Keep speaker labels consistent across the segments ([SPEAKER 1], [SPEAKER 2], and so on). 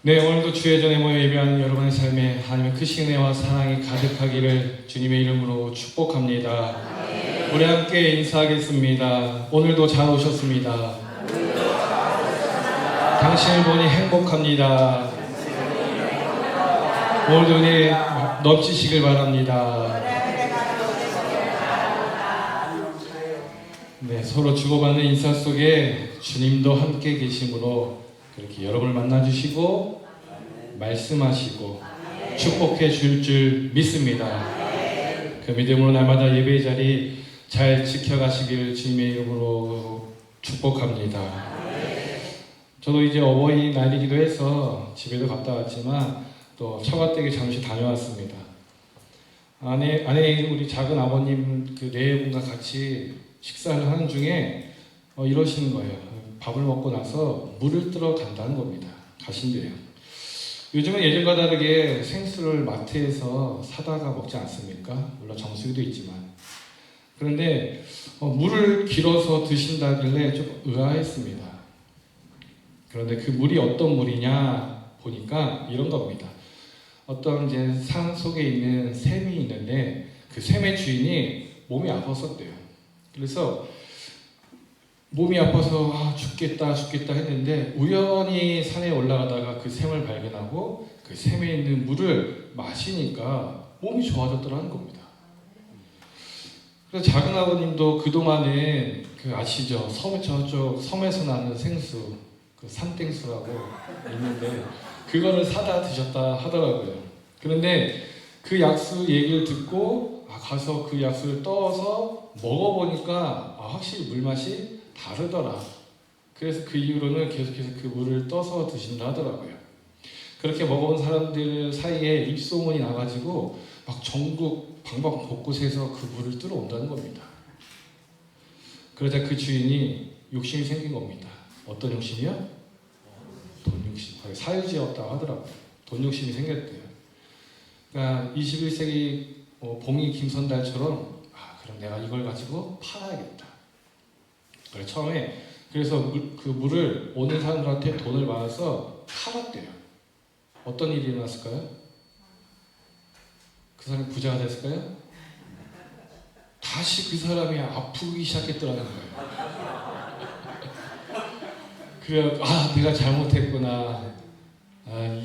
[SPEAKER 1] 네, 오늘도 주의 전에 모여 예배하는 여러분의 삶에 하나님의 크신 은혜와 사랑이 가득하기를 주님의 이름으로 축복합니다. 우리 함께 인사하겠습니다. 오늘도 잘 오셨습니다. 당신을 보니 행복합니다. 오늘도 은혜 넘치시길 바랍니다. 네, 서로 주고받는 인사 속에 주님도 함께 계심으로 그렇게 여러분을 만나주시고 말씀하시고 축복해 줄 믿습니다. 그 믿음으로 날마다 예배의 자리 잘 지켜가시길 주님의 이름으로 축복합니다. 저도 이제 어버이날이기도 해서 집에도 갔다 왔지만 또 처가댁에 잠시 다녀왔습니다. 아내 우리 작은 아버님 그 네 분과 같이 식사를 하는 중에 이러시는 거예요. 밥을 먹고 나서 물을 뜨러 간다는 겁니다. 가신대요. 요즘은 예전과 다르게 생수를 마트에서 사다가 먹지 않습니까? 물론 정수기도 있지만. 그런데 물을 길어서 드신다길래 좀 의아했습니다. 그런데 그 물이 어떤 물이냐 보니까 이런 겁니다. 어떤 이제 산 속에 있는 샘이 있는데 그 샘의 주인이 몸이 아팠었대요. 그래서 몸이 아파서 죽겠다 했는데 우연히 산에 올라가다가 그 샘을 발견하고 그 샘에 있는 물을 마시니까 몸이 좋아졌더라는 겁니다. 그래서 작은 아버님도 그동안은 그 아시죠? 저쪽 섬에서 나는 생수, 그 산땡수라고 있는데 그거를 사다 드셨다 하더라고요. 그런데 그 약수 얘기를 듣고 가서 그 약수를 떠서 먹어보니까 확실히 물맛이 다르더라. 그래서 그 이후로는 계속해서 그 물을 떠서 드신다 하더라고요. 그렇게 먹어본 사람들 사이에 입소문이 나가지고 막 전국 방방 곳곳에서 그 물을 뜨러 온다는 겁니다. 그러자 그 주인이 욕심이 생긴 겁니다. 어떤 욕심이요? 돈 욕심. 사유지였다고 하더라고요. 돈 욕심이 생겼대요. 그러니까 21세기 봉이 김선달처럼 그럼 내가 이걸 가지고 팔아야겠다. 그래서 그 물을 오는 사람들한테 돈을 받아서 팔았대요. 어떤 일이 일어났을까요? 그 사람이 부자가 됐을까요? 다시 그 사람이 아프기 시작했더라는 거예요. 그래, 내가 잘못했구나.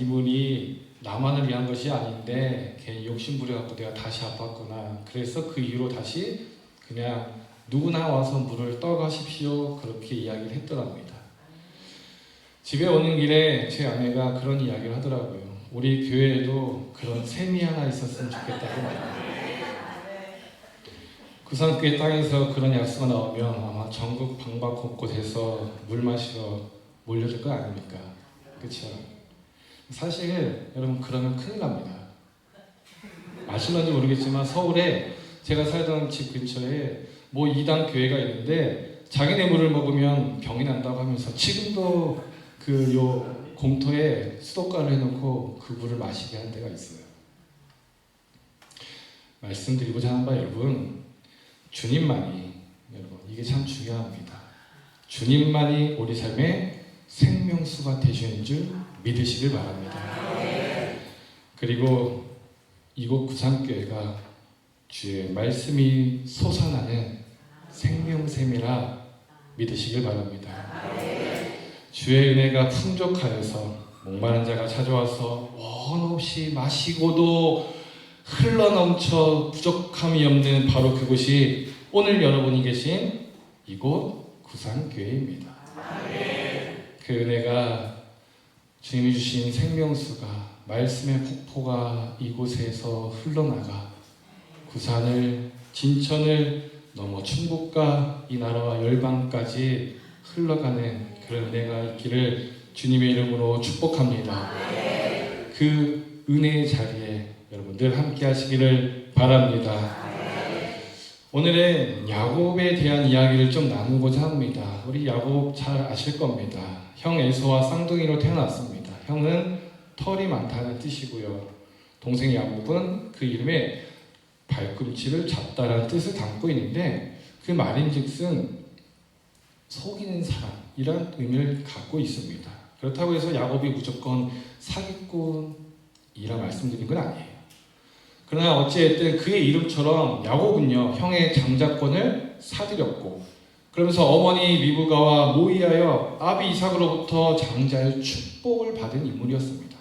[SPEAKER 1] 이 물이 나만을 위한 것이 아닌데 괜히 욕심 부려갖고 내가 다시 아팠구나. 그래서 그 이후로 다시 그냥 누구나 와서 물을 떠가십시오. 그렇게 이야기를 했더랍니다. 집에 오는 길에 제 아내가 그런 이야기를 하더라고요. 우리 교회에도 그런 샘이 하나 있었으면 좋겠다고 말합니다. 구산교회 땅에서 그런 약수가 나오면 아마 전국 방방 곳곳에서 물 마시러 몰려들 거 아닙니까? 그렇죠? 사실 여러분 그러면 큰일 납니다. 아실런지 모르겠지만 서울에 제가 살던 집 근처에 이단 교회가 있는데 자기네 물을 먹으면 병이 난다고 하면서 지금도 요 공터에 수도가를 해놓고 그 물을 마시게 한 데가 있어요. 말씀드리고자 하는 바 여러분, 주님만이 여러분 이게 참 중요합니다. 주님만이 우리 삶의 생명수가 되시는 줄 믿으시길 바랍니다. 그리고 이곳 구산교회가 주의 말씀이 솟아나는 생명샘이라 믿으시길 바랍니다. 주의 은혜가 풍족하여서 목마른 자가 찾아와서 원 없이 마시고도 흘러넘쳐 부족함이 없는 바로 그곳이 오늘 여러분이 계신 이곳 구산교회입니다. 그 은혜가 주님이 주신 생명수가 말씀의 폭포가 이곳에서 흘러나가 구산을 진천을 넘어 충북과 이 나라와 열방까지 흘러가는 그런 은혜가 있기를 주님의 이름으로 축복합니다. 그 은혜의 자리에 여러분들 함께 하시기를 바랍니다. 오늘은 야곱에 대한 이야기를 좀 나누고자 합니다. 우리 야곱 잘 아실 겁니다. 형 에서와 쌍둥이로 태어났습니다. 형은 털이 많다는 뜻이고요. 동생 야곱은 그 이름에 발꿈치를 잡다라는 뜻을 담고 있는데 그 말인즉슨 속이는 사람이란 의미를 갖고 있습니다. 그렇다고 해서 야곱이 무조건 사기꾼이라 말씀드린 건 아니에요. 그러나 어찌됐든 그의 이름처럼 야곱은요, 형의 장자권을 사들였고, 그러면서 어머니 리브가와 모의하여 아비 이삭으로부터 장자의 축복을 받은 인물이었습니다.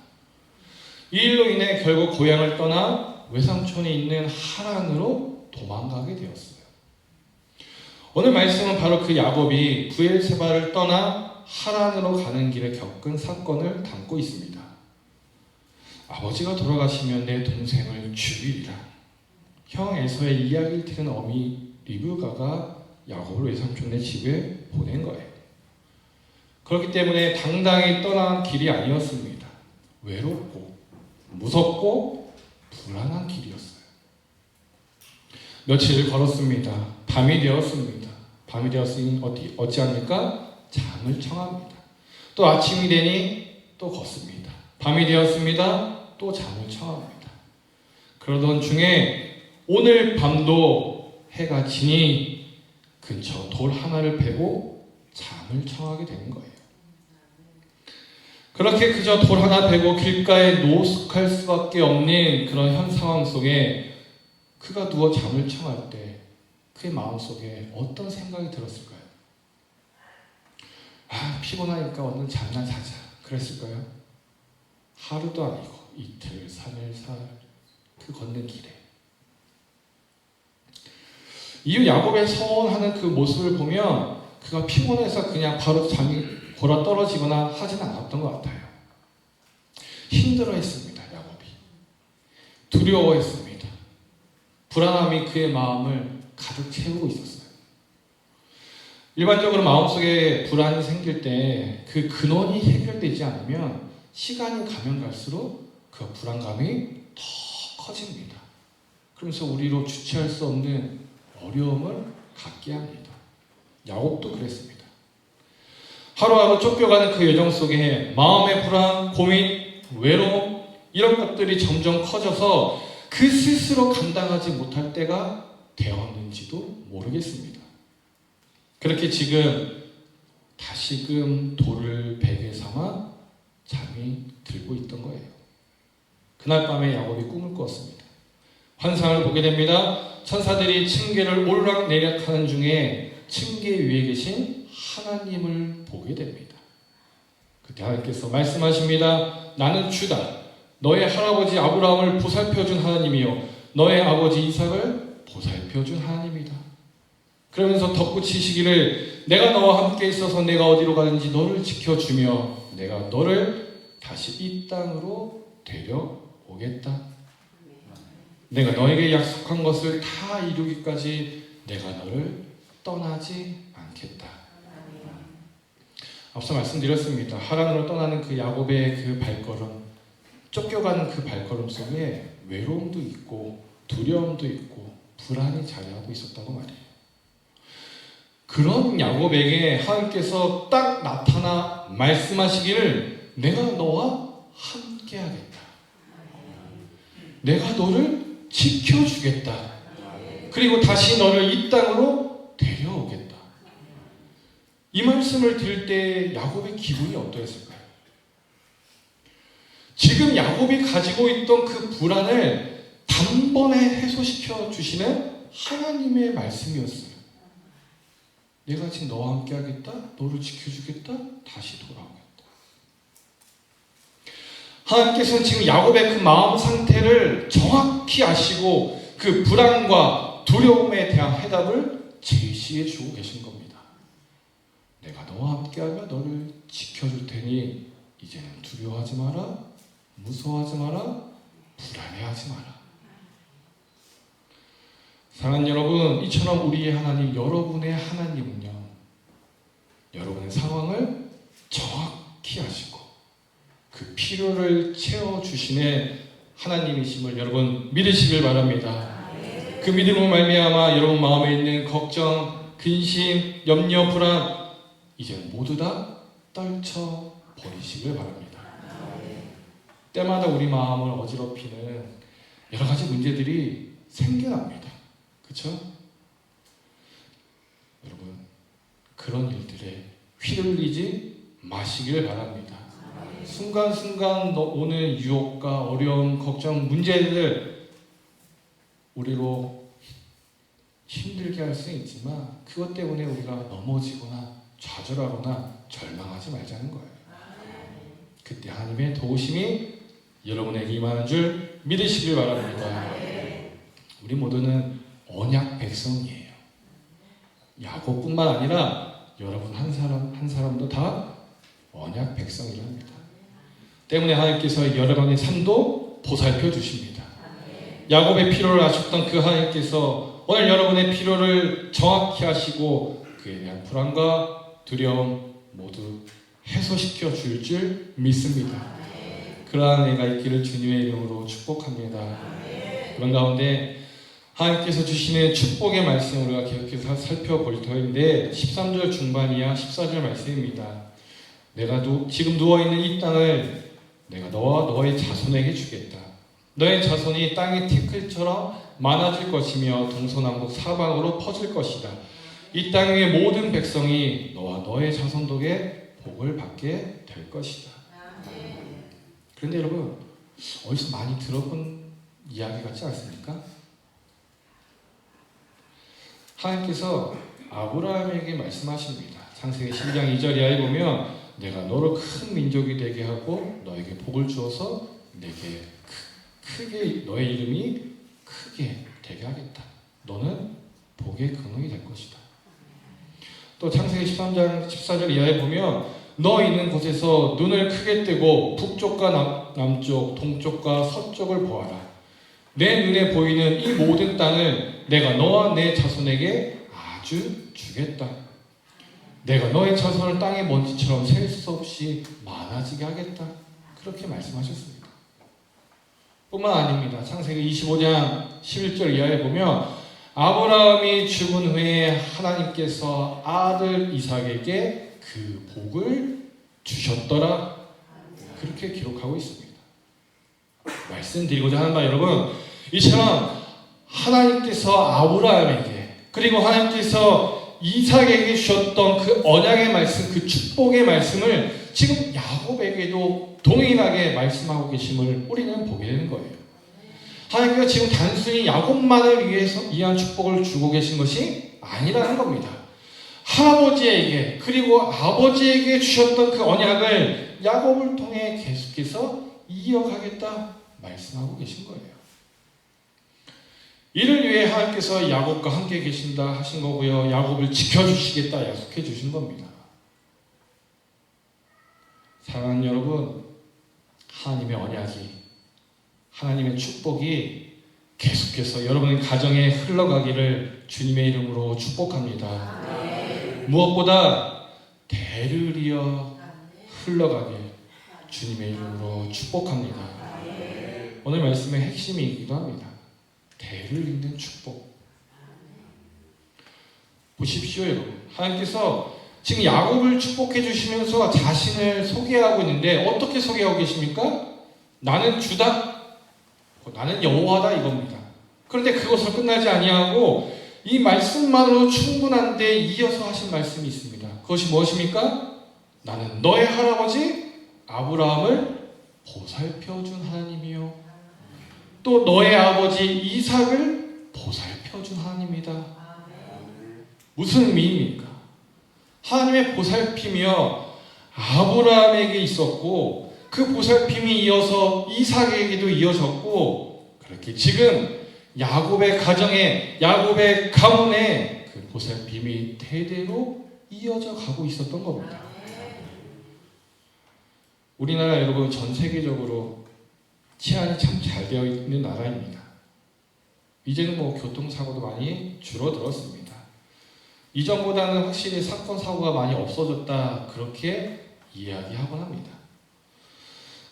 [SPEAKER 1] 이 일로 인해 결국 고향을 떠나 외삼촌이 있는 하란으로 도망가게 되었어요. 오늘 말씀은 바로 그 야곱이 브엘세바를 떠나 하란으로 가는 길에 겪은 사건을 담고 있습니다. 아버지가 돌아가시면 내 동생을 죽이리라. 형 에서의 이야기를 들은 어미 리브가가 야곱을 외삼촌네 집에 보낸 거예요. 그렇기 때문에 당당히 떠난 길이 아니었습니다. 외롭고 무섭고 불안한 길이었어요. 며칠을 걸었습니다. 밤이 되었습니다. 밤이 되었으니 어찌합니까? 잠을 청합니다. 또 아침이 되니 또 걷습니다. 밤이 되었습니다. 또 잠을 청합니다. 그러던 중에 오늘 밤도 해가 지니 근처 돌 하나를 베고 잠을 청하게 되는 거예요. 그렇게 그저 돌 하나 베고 길가에 노숙할 수밖에 없는 그런 현 상황 속에 그가 누워 잠을 청할 때 그의 마음속에 어떤 생각이 들었을까요? 아, 피곤하니까 얼른 잠나 자자 그랬을까요? 하루도 아니고 이틀, 3일, 4일 그 걷는 길에 이후 야곱의 서원하는 그 모습을 보면 그가 피곤해서 그냥 바로 잠이 골아 떨어지거나 하지는 않았던 것 같아요. 힘들어했습니다. 야곱이 두려워했습니다. 불안함이 그의 마음을 가득 채우고 있었어요. 일반적으로 마음속에 불안이 생길 때 그 근원이 해결되지 않으면 시간이 가면 갈수록 그 불안감이 더 커집니다. 그러면서 우리로 주체할 수 없는 어려움을 갖게 합니다. 야곱도 그랬습니다. 하루하루 쫓겨가는 그 여정 속에 마음의 불안, 고민, 외로움 이런 것들이 점점 커져서 그 스스로 감당하지 못할 때가 되었는지도 모르겠습니다. 그렇게 지금 다시금 돌을 베개 삼아 잠이 들고 있던 거예요. 그날 밤에 야곱이 꿈을 꿨습니다. 환상을 보게 됩니다. 천사들이 층계를 오르락내리락하는 중에 층계 위에 계신 하나님을 보게 됩니다. 그때 하나님께서 말씀하십니다. 나는 주다. 너의 할아버지 아브라함을 보살펴준 하나님이요 너의 아버지 이삭을 보살펴준 하나님이다. 그러면서 덧붙이시기를 내가 너와 함께 있어서 내가 어디로 가든지 너를 지켜주며 내가 너를 다시 이 땅으로 데려오겠다. 내가 너에게 약속한 것을 다 이루기까지 내가 너를 떠나지 않겠다. 앞서 말씀드렸습니다. 하란으로 떠나는 그 야곱의 그 발걸음, 쫓겨가는 그 발걸음 속에 외로움도 있고 두려움도 있고 불안이 자리하고 있었다고 말이에요. 그런 야곱에게 하나님께서 딱 나타나 말씀하시기를 내가 너와 함께하겠다. 내가 너를 지켜주겠다. 그리고 다시 너를 이 땅으로 데려오겠다. 이 말씀을 들을 때 야곱의 기분이 어떠했을까요? 지금 야곱이 가지고 있던 그 불안을 단번에 해소시켜 주시는 하나님의 말씀이었어요. 내가 지금 너와 함께 하겠다. 너를 지켜주겠다. 다시 돌아오겠다. 하나님께서는 지금 야곱의 그 마음 상태를 정확히 아시고 그 불안과 두려움에 대한 해답을 제시해 주고 계신 겁니다. 내가 너와 함께하며 너를 지켜줄 테니 이제는 두려워하지 마라. 무서워하지 마라. 불안해하지 마라. 사랑하는 여러분, 이처럼 우리의 하나님, 여러분의 하나님은요, 여러분의 상황을 정확히 아시고 그 필요를 채워주시는 하나님이심을 여러분 믿으시길 바랍니다. 그 믿음으로 말미암아 여러분 마음에 있는 걱정, 근심, 염려, 불안 이제 모두 다 떨쳐버리시길 바랍니다. 때마다 우리 마음을 어지럽히는 여러 가지 문제들이 생겨납니다. 그렇죠? 여러분 그런 일들에 휘둘리지 마시길 바랍니다. 순간순간 오는 유혹과 어려움, 걱정, 문제들 우리로 힘들게 할 수 있지만 그것 때문에 우리가 넘어지거나 좌절하거나 절망하지 말자는 거예요. 그때 하나님의 도우심이 여러분에게 임하는 줄 믿으시길 바랍니다. 우리 모두는 언약 백성이에요. 야곱뿐만 아니라 여러분 한 사람 한 사람도 다 언약 백성이랍니다. 때문에 하나님께서 여러분의 삶도 보살펴 주십니다. 야곱의 필요를 아셨던 그 하나님께서 오늘 여러분의 필요를 정확히 하시고 그에 대한 불안과 두려움 모두 해소시켜 줄 믿습니다. 그러한 은혜가 있기를 주님의 이름으로 축복합니다. 그런 가운데 하나님께서 주시는 축복의 말씀 우리가 계속해서 살펴볼 터인데 13절 중반이야 14절 말씀입니다. 내가 지금 누워있는 이 땅을 내가 너와 너의 자손에게 주겠다. 너의 자손이 땅의 티끌처럼 많아질 것이며 동서남북 사방으로 퍼질 것이다. 이 땅 위의 모든 백성이 너와 너의 자손 덕에 복을 받게 될 것이다. 그런데 여러분 어디서 많이 들어본 이야기 같지 않습니까? 하나님께서 아브라함에게 말씀하십니다. 창세기 12장 2절 이하에 보면 내가 너를 큰 민족이 되게 하고 너에게 복을 주어서 내게 크게 너의 이름이 크게 되게 하겠다. 너는 복의 근원이 될 것이다. 또 창세기 13장 14절 이하에 보면 너 있는 곳에서 눈을 크게 뜨고 북쪽과 남쪽, 동쪽과 서쪽을 보아라. 내 눈에 보이는 이 모든 땅을 내가 너와 내 자손에게 아주 주겠다. 내가 너의 자손을 땅의 먼지처럼 셀 수 없이 많아지게 하겠다. 그렇게 말씀하셨습니다. 뿐만 아닙니다. 창세기 25장 11절 이하에 보면 아브라함이 죽은 후에 하나님께서 아들 이삭에게 그 복을 주셨더라. 그렇게 기록하고 있습니다. 말씀드리고자 하는 바 여러분, 이처럼 하나님께서 아브라함에게 그리고 하나님께서 이삭에게 주셨던 그 언약의 말씀, 그 축복의 말씀을 지금 야곱에게도 동일하게 말씀하고 계심을 우리는 보게 되는 거예요. 하나님께서 지금 단순히 야곱만을 위한 축복을 주고 계신 것이 아니라는 겁니다. 할아버지에게 그리고 아버지에게 주셨던 그 언약을 야곱을 통해 계속해서 이어가겠다 말씀하고 계신 거예요. 이를 위해 하나님께서 야곱과 함께 계신다 하신 거고요. 야곱을 지켜주시겠다 약속해 주신 겁니다. 사랑하는 여러분, 하나님의 언약이, 하나님의 축복이 계속해서 여러분의 가정에 흘러가기를 주님의 이름으로 축복합니다. 무엇보다 대를 이어 흘러가길 주님의 이름으로 축복합니다. 오늘 말씀의 핵심이기도 합니다. 대를 잇는 축복. 보십시오 여러분. 하나님께서 지금 야곱을 축복해 주시면서 자신을 소개하고 있는데 어떻게 소개하고 계십니까? 나는 주다. 나는 여호와다 이겁니다. 그런데 그것으로 끝나지 아니하고 이 말씀만으로 충분한데 이어서 하신 말씀이 있습니다. 그것이 무엇입니까? 나는 너의 할아버지 아브라함을 보살펴준 하나님이요 또 너의 아버지 이삭을 보살펴준 하나님이다. 무슨 의미입니까? 하나님의 보살핌이요 아브라함에게 있었고 그 보살핌이 이어서 이삭에게도 이어졌고 그렇게 지금 야곱의 가정에 야곱의 가문에 그 보살핌이 대대로 이어져 가고 있었던 겁니다. 우리나라 여러분 전 세계적으로 치안이 참 잘 되어 있는 나라입니다. 이제는 교통사고도 많이 줄어들었습니다. 이전보다는 확실히 사건 사고가 많이 없어졌다 그렇게 이야기하곤 합니다.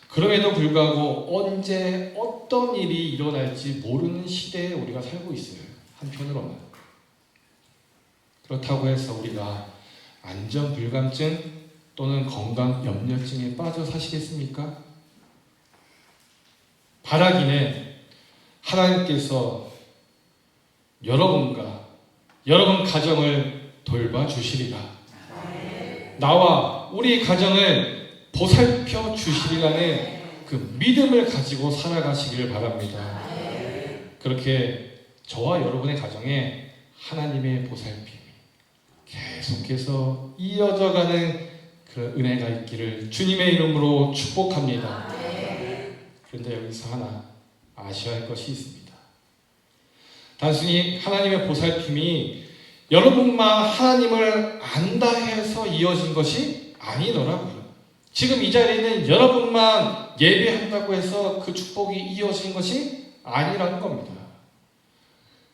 [SPEAKER 1] 그럼에도 불구하고 언제 어떤 일이 일어날지 모르는 시대에 우리가 살고 있어요. 한편으로는. 그렇다고 해서 우리가 안전불감증 또는 건강염려증에 빠져 사시겠습니까? 바라기는 하나님께서 여러분과 여러분 가정을 돌봐주시리라. 나와 우리 가정을 보살펴 주시리라는 그 믿음을 가지고 살아가시길 바랍니다. 그렇게 저와 여러분의 가정에 하나님의 보살핌이 계속해서 이어져가는 그런 은혜가 있기를 주님의 이름으로 축복합니다. 그런데 여기서 하나 아셔야 할 것이 있습니다. 단순히 하나님의 보살핌이 여러분만 하나님을 안다 해서 이어진 것이 아니더라고요. 지금 이 자리에는 여러분만 예배한다고 해서 그 축복이 이어진 것이 아니라는 겁니다.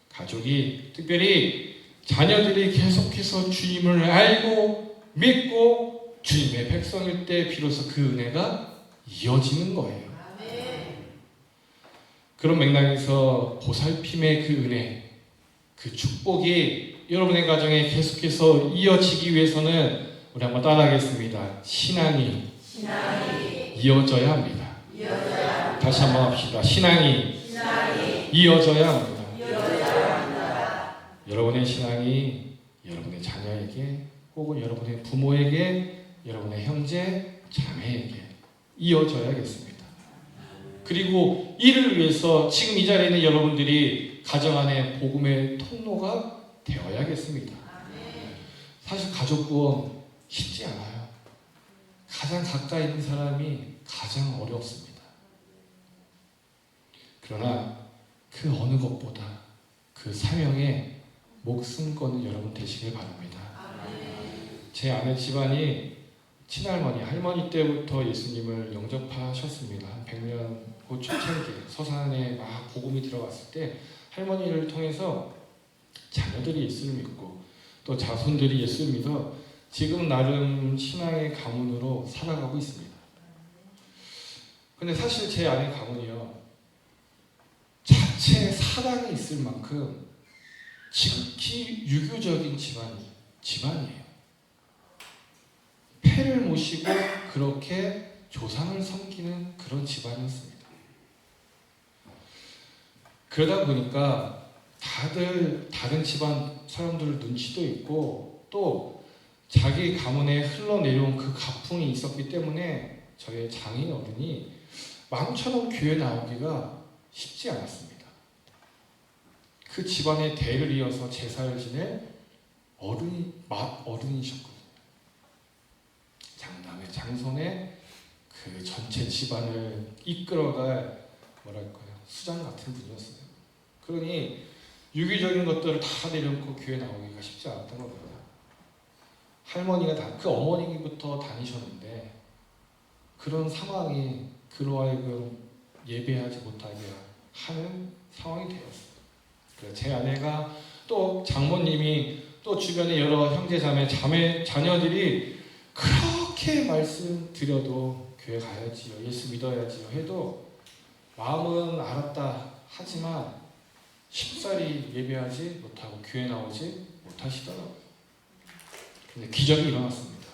[SPEAKER 1] 가족이, 특별히 자녀들이 계속해서 주님을 알고 믿고 주님의 백성일 때 비로소 그 은혜가 이어지는 거예요. 그런 맥락에서 보살핌의 그 은혜, 그 축복이 여러분의 가정에 계속해서 이어지기 위해서는 우리 한번 따라하겠습니다. 신앙이 이어져야 합니다. 다시 한번 합시다. 신앙이 이어져야 합니다. 여러분의 신앙이 여러분의 자녀에게 혹은 여러분의 부모에게, 여러분의 형제, 자매에게 이어져야겠습니다. 그리고 이를 위해서 지금 이 자리에 있는 여러분들이 가정 안에 복음의 통로가 되어야겠습니다. 사실 가족 구원 쉽지 않아요. 가장 가까이 있는 사람이 가장 어렵습니다. 그러나 그 어느 것보다 그 사명에 목숨 거는 여러분 되시길 바랍니다. 제 아내 집안이 친할머니, 할머니 때부터 예수님을 영접하셨습니다. 한 100년 그 초창기 서산에 막 복음이 들어갔을 때 할머니를 통해서 자녀들이 예수를 믿고 또 자손들이 예수를 믿어 지금 나름 신앙의 가문으로 살아가고 있습니다. 근데 사실 제 아내 가문이요, 자체 사랑이 있을 만큼 지극히 유교적인 집안이에요. 폐를 모시고 그렇게 조상을 섬기는 그런 집안이었습니다. 그러다 보니까 다들 다른 집안 사람들 눈치도 있고 또 자기 가문에 흘러내려온 그 가풍이 있었기 때문에 저희 장인 어른이 마음처럼 교회 나오기가 쉽지 않았습니다. 그 집안의 대를 이어서 제사를 지낼 어른이셨거든요. 장남의 장손의 그 전체 집안을 이끌어갈 수장 같은 분이었어요. 그러니 유기적인 것들을 다 내려놓고 교회 나오기가 쉽지 않았던 겁니다. 할머니가 그 어머니부터 다니셨는데 그런 상황이 그로 하여금 예배하지 못하게 하는 상황이 되었어요. 그래서 제 아내가 또 장모님이 또 주변에 여러 형제 자녀들이 그렇게 말씀드려도 교회 가야지요, 예수 믿어야지요 해도 마음은 알았다 하지만 쉽사리 예배하지 못하고 교회 나오지 못하시더라고요. 근데 기적이 일어났습니다.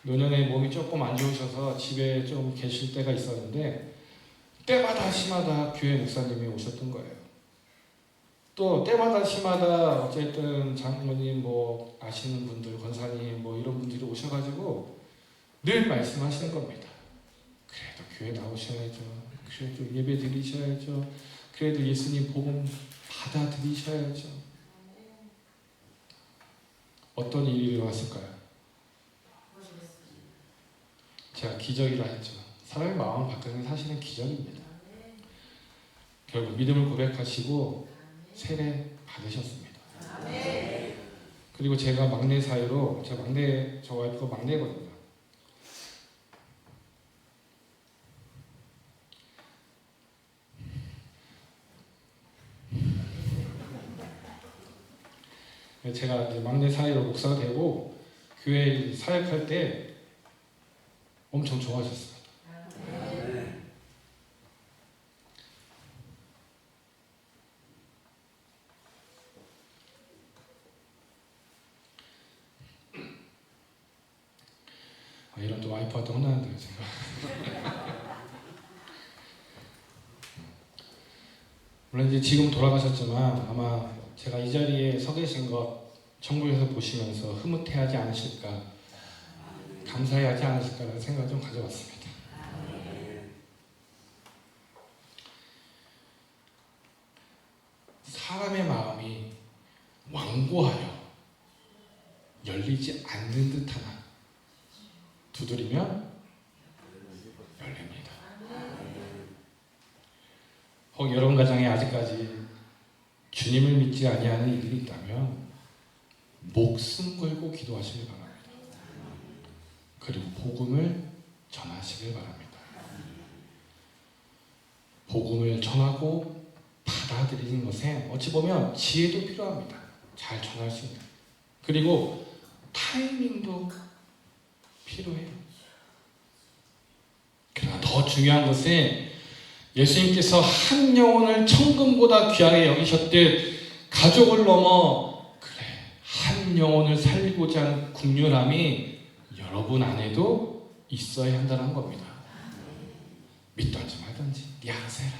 [SPEAKER 1] 노년에 몸이 조금 안 좋으셔서 집에 좀 계실 때가 있었는데 때마다 시마다 교회 목사님이 오셨던 거예요. 또 때마다 시마다 어쨌든 장모님 뭐 아시는 분들, 권사님 뭐 이런 분들이 오셔가지고 늘 말씀하시는 겁니다. 그래도 교회 나오셔야죠. 그래도 예배 드리셔야죠. 그래도 예수님 복음 받아들이셔야죠. 어떤 일이 일어났을까요? 제가 기적이라 했죠. 사람의 마음을 바꾸는 게 사실은 기적입니다. 결국 믿음을 고백하시고 세례 받으셨습니다. 그리고 제가 막내 사이로, 저 와이프가 막내거든요. 제가 이제 막내 사이로 목사가 되고 교회 사역할 때 엄청 좋아하셨습니다. 이런 또 와이프한테 혼나는데요, 제가. 물론 이제 지금 돌아가셨지만 아마 제가 이 자리에 서 계신 것 천국에서 보시면서 흐뭇해하지 않으실까 감사해야지 않으실까라는 생각을 좀 가져봤습니다. 사람의 마음이 완고하여 열리지 않는 듯하나 두드리면 열립니다. 혹 여러분 가정에 아직까지 주님을 믿지 아니하는 이들이 있다면 목숨 걸고 기도하시길 바랍니다. 그리고 복음을 전하시길 바랍니다. 복음을 전하고 받아들이는 것에 어찌 보면 지혜도 필요합니다. 잘 전할 수 있는. 그리고 타이밍도 필요해요. 그러나 더 중요한 것은 예수님께서 한 영혼을 천금보다 귀하게 여기셨듯 가족을 넘어 그래 한 영혼을 살리고자 하는 국률함이 여러분 안에도 있어야 한다는 겁니다. 믿든지 말든지 네 알아서 해라.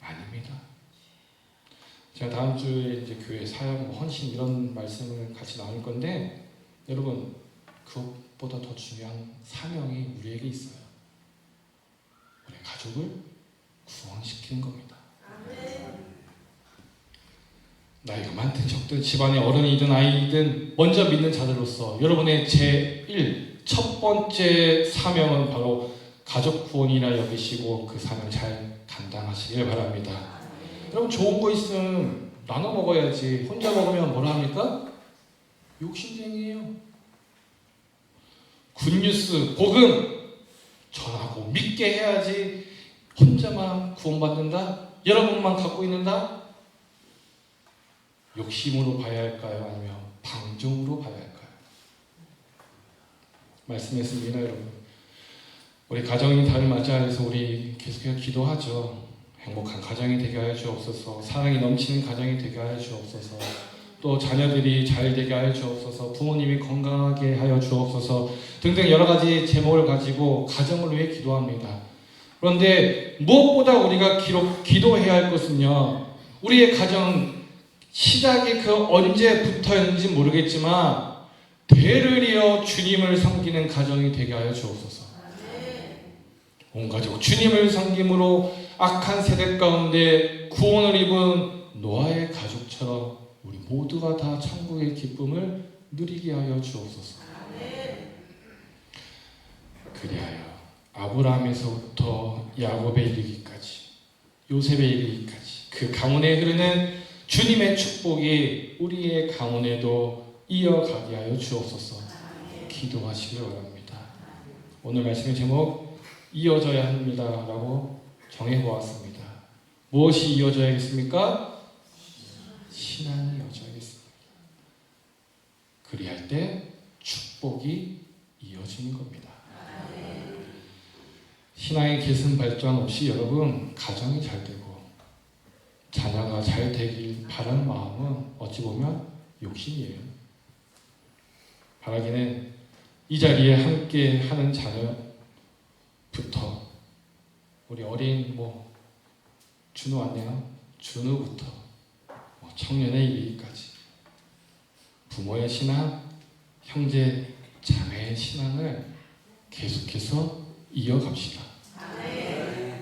[SPEAKER 1] 아닙니다. 제가 다음 주에 이제 교회 사역, 헌신 이런 말씀을 같이 나눌 건데 여러분 그것보다 더 중요한 사명이 우리에게 있어요. 우리 가족을 구원시키는 겁니다. 나이가 많든 적든 집안의 어른이든 아이든 먼저 믿는 자들로서 여러분의 첫 번째 사명은 바로 가족 구원이라 여기시고 그 사명 잘 감당하시길 바랍니다. 여러분 좋은 거 있으면 나눠 먹어야지. 혼자 먹으면 뭐라 합니까? 욕심쟁이에요. 굿뉴스, 복음 전하고 믿게 해야지. 혼자만 구원받는다? 여러분만 갖고 있는다? 욕심으로 봐야 할까요? 아니면 방종으로 봐야 할까요? 말씀했습니다, 여러분. 우리 가정이 다름하지 않아서 우리 계속해서 기도하죠. 행복한 가정이 되게 하여 주옵소서. 사랑이 넘치는 가정이 되게 하여 주옵소서. 또 자녀들이 잘 되게 하여 주옵소서. 부모님이 건강하게 하여 주옵소서. 등등 여러 가지 제목을 가지고 가정을 위해 기도합니다. 그런데 무엇보다 우리가 기도해야 할 것은요. 우리의 가정 시작이 그 언제부터였는지 모르겠지만 대를 이어 주님을 섬기는 가정이 되게 하여 주옵소서. 온 가족 주님을 섬김으로 악한 세대 가운데 구원을 입은 노아의 가족처럼 우리 모두가 다 천국의 기쁨을 누리게 하여 주옵소서. 그리하여 아브라함에서부터 야곱에 이르기까지 요셉에 이르기까지 그 가문에 흐르는 주님의 축복이 우리의 가문에도 이어가게 하여 주옵소서. 기도하시길 바랍니다. 오늘 말씀의 제목 이어져야 합니다 라고 정해보았습니다. 무엇이 이어져야겠습니까? 신앙이 이어져야겠습니다. 그리할 때 축복이 이어지는 겁니다. 신앙의 계승 발전 없이 여러분 가정이 잘 되고 자녀가 잘 되길 바라는 마음은 어찌 보면 욕심이에요. 바라기는 이 자리에 함께 하는 자녀부터 우리 어린 준우 왔네요. 준우부터 청년의 이르기까지 부모의 신앙, 형제, 자매의 신앙을 계속해서 이어갑시다.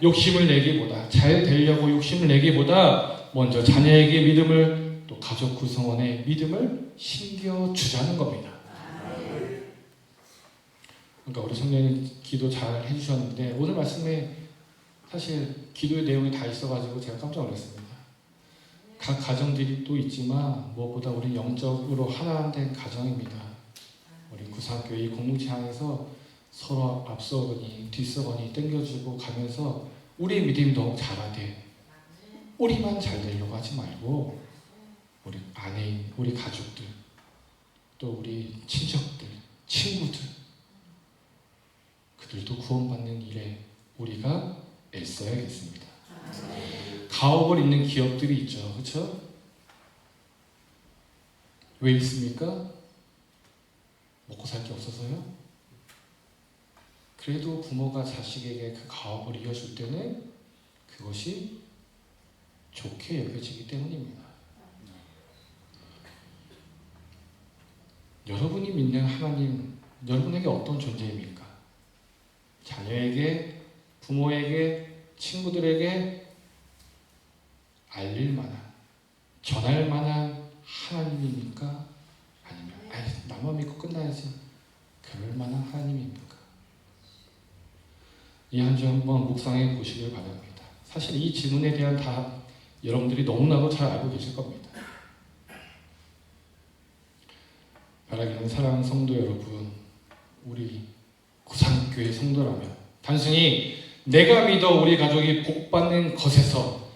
[SPEAKER 1] 욕심을 내기보다 잘 되려고 욕심을 내기보다 먼저 자녀에게 믿음을 또 가족 구성원의 믿음을 심겨주자는 겁니다. 그러니까 우리 성령님 기도 잘 해주셨는데 오늘 말씀에 사실 기도의 내용이 다 있어가지고 제가 깜짝 놀랐습니다. 각 가정들이 또 있지만 무엇보다 우리 영적으로 하나 된 가정입니다. 우리 구상교회 이 공동체 안에서 서로 앞서거니 뒤서거니 땡겨주고 가면서 우리의 믿음이 너무 자라되 우리만 잘 되려고 하지 말고 우리 아내인, 우리 가족들 또 우리 친척들, 친구들 그들도 구원받는 일에 우리가 애써야겠습니다. 가업을 잇는 기업들이 있죠. 그렇죠? 왜 있습니까? 먹고 살 게 없어서요? 그래도 부모가 자식에게 그 가업을 이어줄 때는 그것이 좋게 여겨지기 때문입니다. 여러분이 믿는 하나님, 여러분에게 어떤 존재입니까? 자녀에게, 부모에게, 친구들에게 알릴 만한, 전할 만한 하나님입니까? 아니면 나만 믿고 끝나야지, 그럴 만한 하나님입니까? 이 한 주 한번 묵상해 보시길 바랍니다. 사실 이 질문에 대한 답 여러분들이 너무나도 잘 알고 계실 겁니다. 바라기는 사랑하는 성도 여러분, 우리 구상교회 성도라면 단순히 내가 믿어 우리 가족이 복받는 것에서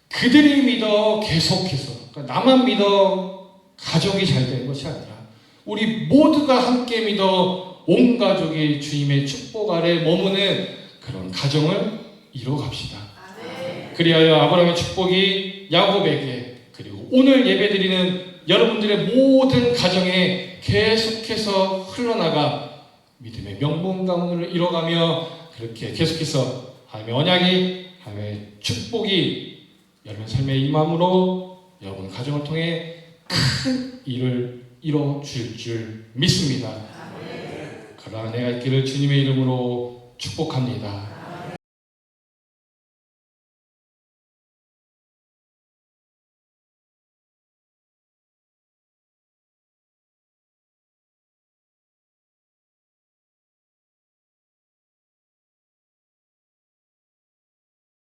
[SPEAKER 1] 그들이 믿어 계속해서, 그러니까 나만 믿어 가족이 잘 되는 것이 아니라 우리 모두가 함께 믿어 온 가족이 주님의 축복 아래 머무는 그런 가정을 이뤄갑시다. 그리하여 아브라함의 축복이 야곱에게, 그리고 오늘 예배드리는 여러분들의 모든 가정에 계속해서 흘러나가 믿음의 명분 가문을 이뤄가며 그렇게 계속해서 하나님의 언약이, 하나님의 축복이 여러분 삶에 임함으로 여러분 가정을 통해 큰 일을 이뤄줄 줄 믿습니다. 그러나 내가 있기를 주님의 이름으로 축복합니다.